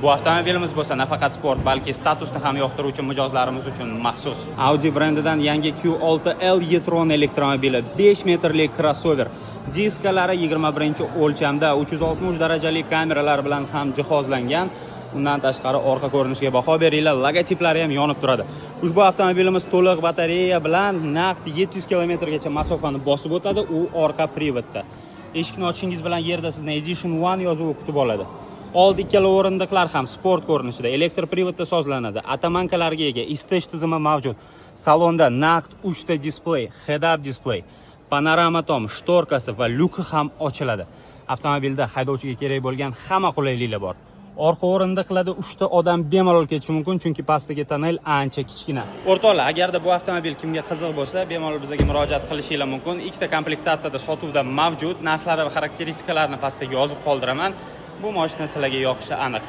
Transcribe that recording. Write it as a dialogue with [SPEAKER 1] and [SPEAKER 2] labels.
[SPEAKER 1] Bu avtomobilimiz bo'lsa nafaqat sport, balki statusni ham yoqtiruvchi mijozlarimiz uchun maxsus. Audi brendidan yangi Q6L e-tron elektromobili, 5 metrlik crossover. Diskalari 21-o'lchamda 360 darajali kameralar bilan ham jihozlangan. Undan tashqari orqa ko'rinishiga baho beringlar, logotiplari ham yonib turadi. Ushbu avtomobilimiz to'liq batareya bilan naqd 700 kilometrgacha masofani bosib o'tadi. U orqa privodda. Eshikni ochishingiz bilan yerda sizni Edition 1 yozuvi kutib oladi. Old ikkala o'rindiqlar ham sport ko'rinishida, elektr privodda sozlanadi. Atamankalarga ega, isitish tizimi mavjud. Salonda naqd 3 ta displey, head-up displey, panorama tom, shtorkasi va lyuki ham ochiladi. Avtomobilda haydovchiga kerak bo'lgan hamma qulayliklar bor. Orqa o'rindiqlarda 3 ta odam bemalol ketishi mumkin, chunki pastdagi tonel ancha kichkina. O'rtoqlar, agarda bu avtomobil kimga qiziq bo'lsa, bemalol bizga murojaat qilishingiz mumkin. Ikkita komplektatsiyada sotuvda mavjud. Narxlari va xarakteristikalarni pastga yozib qoldiraman. Bu mashina sizlarga yoqishi aniq.